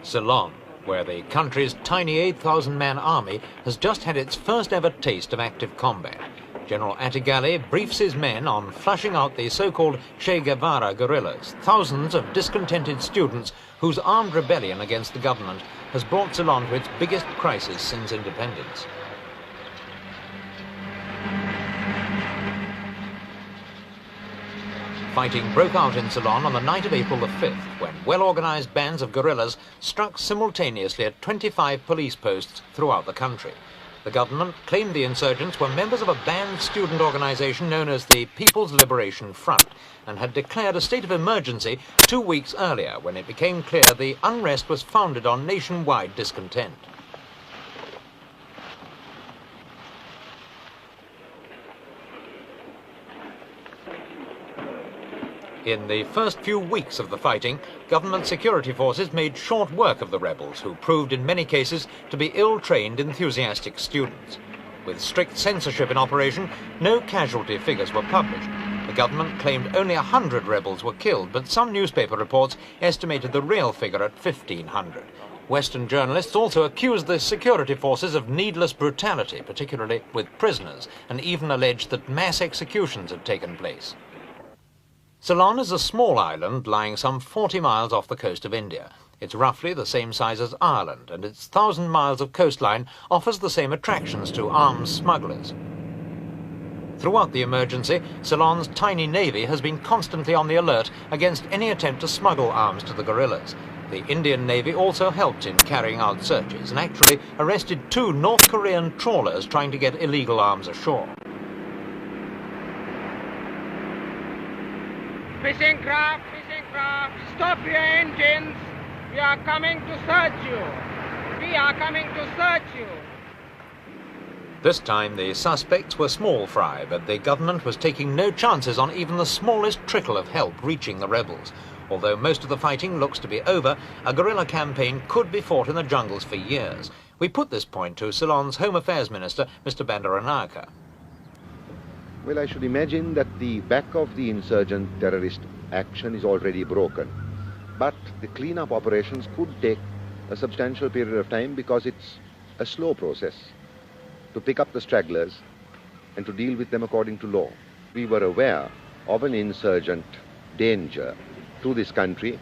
Ceylon, where the country's tiny 8,000-man army has just had its first ever taste of active combat. General Atigali briefs his men on flushing out the so-called Che Guevara guerrillas, thousands of discontented students whose armed rebellion against the government has brought Ceylon to its biggest crisis since independence. Fighting broke out in Ceylon on the night of April the 5th, when well-organized bands of guerrillas struck simultaneously at 25 police posts throughout the country. The government claimed the insurgents were members of a banned student organization known as the People's Liberation Front, and had declared a state of emergency 2 weeks earlier, when it became clear the unrest was founded on nationwide discontent. In the first few weeks of the fighting, government security forces made short work of the rebels, who proved in many cases to be ill-trained, enthusiastic students. With strict censorship in operation, no casualty figures were published. The government claimed only 100 rebels were killed, but some newspaper reports estimated the real figure at 1,500. Western journalists also accused the security forces of needless brutality, particularly with prisoners, and even alleged that mass executions had taken place. Ceylon is a small island lying some 40 miles off the coast of India. It's roughly the same size as Ireland, and its 1,000 miles of coastline offers the same attractions to arms smugglers. Throughout the emergency, Ceylon's tiny navy has been constantly on the alert against any attempt to smuggle arms to the guerrillas. The Indian Navy also helped in carrying out searches and actually arrested 2 North Korean trawlers trying to get illegal arms ashore. Fishing craft, stop your engines. We are coming to search you. We are coming to search you. This time the suspects were small fry, but the government was taking no chances on even the smallest trickle of help reaching the rebels. Although most of the fighting looks to be over, a guerrilla campaign could be fought in the jungles for years. We put this point to Ceylon's Home Affairs Minister, Mr. Bandaranaike. Well, I should imagine that the back of the insurgent terrorist action is already broken. But the clean-up operations could take a substantial period of time because it's a slow process to pick up the stragglers and to deal with them according to law. We were aware of an insurgent danger to this country.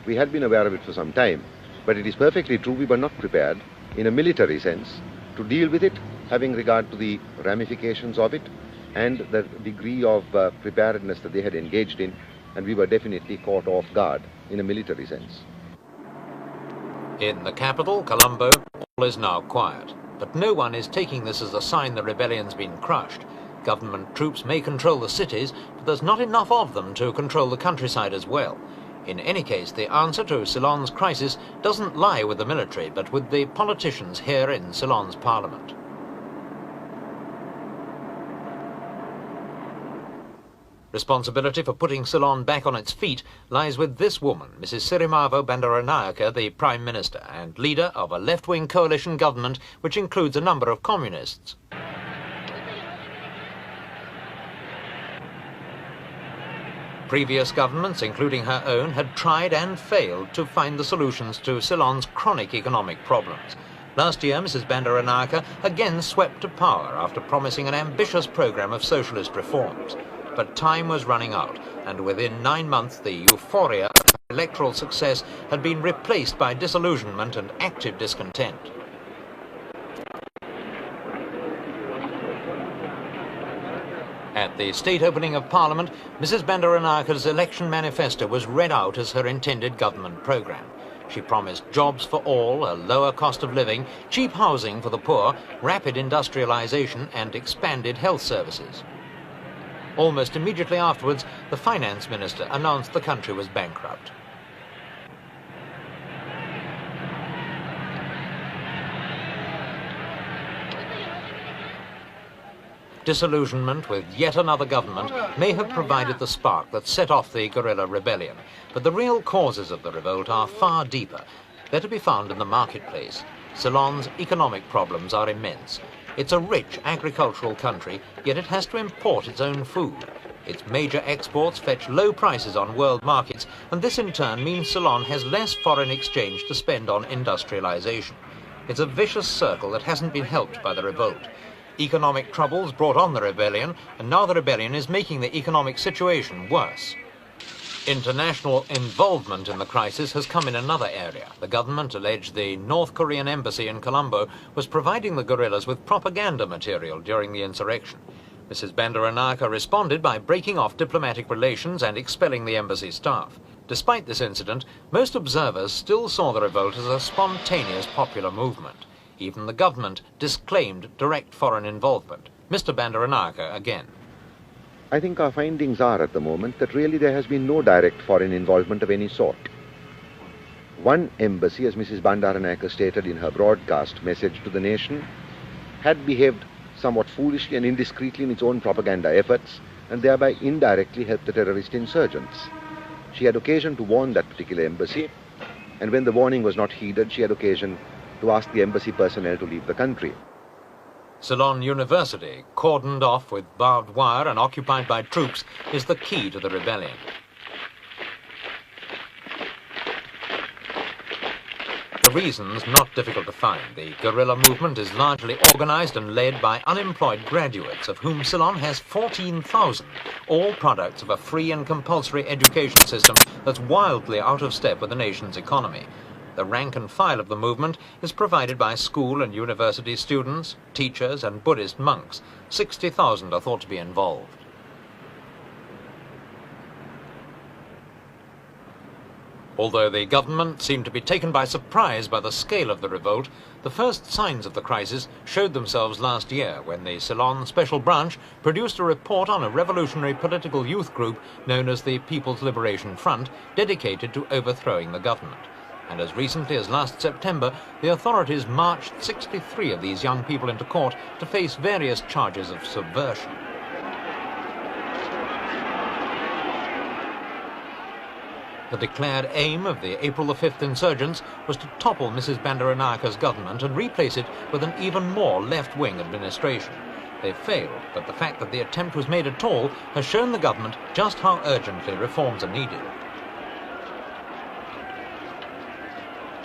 We had been aware of it for some time, but it is perfectly true we were not prepared in a military sense to deal with it, having regard to the ramifications of it and the degree of preparedness that they had engaged in, and we were definitely caught off guard in a military sense. In the capital, Colombo, all is now quiet, but no one is taking this as a sign the rebellion's been crushed. Government troops may control the cities, but there's not enough of them to control the countryside as well. In any case, the answer to Ceylon's crisis doesn't lie with the military, but with the politicians here in Ceylon's parliament. Responsibility for putting Ceylon back on its feet lies with this woman, Mrs. Sirimavo Bandaranaike, the Prime Minister, and leader of a left-wing coalition government which includes a number of communists. Previous governments, including her own, had tried and failed to find the solutions to Ceylon's chronic economic problems. Last year, Mrs. Bandaranaike again swept to power after promising an ambitious program of socialist reforms. But time was running out, and within 9 months the euphoria of electoral success had been replaced by disillusionment and active discontent. At the state opening of Parliament, Mrs. Bandaranaike's election manifesto was read out as her intended government programme. She promised jobs for all, a lower cost of living, cheap housing for the poor, rapid industrialisation and expanded health services. Almost immediately afterwards, the finance minister announced the country was bankrupt. Disillusionment with yet another government may have provided the spark that set off the guerrilla rebellion, but the real causes of the revolt are far deeper. They're to be found in the marketplace. Ceylon's economic problems are immense. It's a rich agricultural country, yet it has to import its own food. Its major exports fetch low prices on world markets, and this in turn means Ceylon has less foreign exchange to spend on industrialization. It's a vicious circle that hasn't been helped by the revolt. Economic troubles brought on the rebellion, and now the rebellion is making the economic situation worse. International involvement in the crisis has come in another area. The government alleged the North Korean embassy in Colombo was providing the guerrillas with propaganda material during the insurrection. Mrs. Bandaranayake responded by breaking off diplomatic relations and expelling the embassy staff. Despite this incident, most observers still saw the revolt as a spontaneous popular movement. Even the government disclaimed direct foreign involvement. Mr. Bandaranayake again. I think our findings are at the moment that really there has been no direct foreign involvement of any sort. One embassy, as Mrs. Bandaranayake stated in her broadcast message to the nation, had behaved somewhat foolishly and indiscreetly in its own propaganda efforts and thereby indirectly helped the terrorist insurgents. She had occasion to warn that particular embassy, and when the warning was not heeded, she had occasion to ask the embassy personnel to leave the country. Ceylon University, cordoned off with barbed wire and occupied by troops, is the key to the rebellion. The reasons not difficult to find. The guerrilla movement is largely organized and led by unemployed graduates, of whom Ceylon has 14,000, all products of a free and compulsory education system that's wildly out of step with the nation's economy. The rank and file of the movement is provided by school and university students, teachers and Buddhist monks. 60,000 are thought to be involved. Although the government seemed to be taken by surprise by the scale of the revolt, the first signs of the crisis showed themselves last year when the Ceylon Special Branch produced a report on a revolutionary political youth group known as the People's Liberation Front, dedicated to overthrowing the government. And as recently as last September, the authorities marched 63 of these young people into court to face various charges of subversion. The declared aim of the April the 5th insurgents was to topple Mrs. Bandaranayake's government and replace it with an even more left-wing administration. They failed, but the fact that the attempt was made at all has shown the government just how urgently reforms are needed.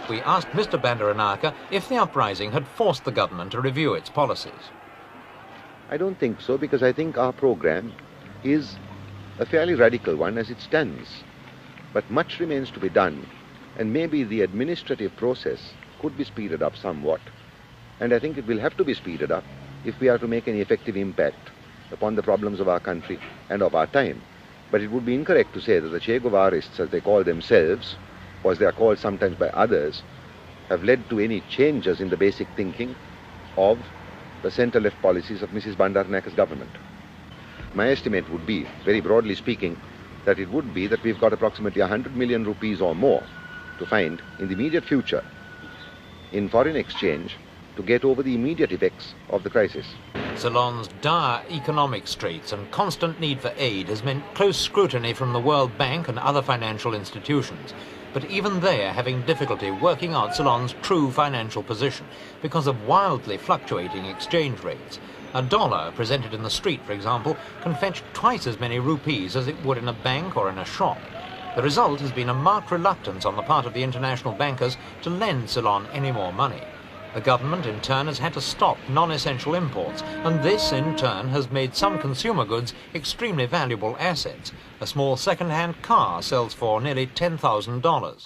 We asked Mr. Bandaranayake if the uprising had forced the government to review its policies. I don't think so, because I think our program is a fairly radical one as it stands. But much remains to be done, and maybe the administrative process could be speeded up somewhat. And I think it will have to be speeded up if we are to make any effective impact upon the problems of our country and of our time. But it would be incorrect to say that the Che Guevarists, as they call themselves, or as they are called sometimes by others, have led to any changes in the basic thinking of the center-left policies of Mrs. Bandaranayake's government. My estimate would be, very broadly speaking, that it would be that we've got approximately 100 million rupees or more to find in the immediate future in foreign exchange to get over the immediate effects of the crisis. Ceylon's dire economic straits and constant need for aid has meant close scrutiny from the World Bank and other financial institutions. But even they are having difficulty working out Ceylon's true financial position because of wildly fluctuating exchange rates. A dollar presented in the street, for example, can fetch twice as many rupees as it would in a bank or in a shop. The result has been a marked reluctance on the part of the international bankers to lend Ceylon any more money. The government, in turn, has had to stop non-essential imports, and this, in turn, has made some consumer goods extremely valuable assets. A small second-hand car sells for nearly $10,000.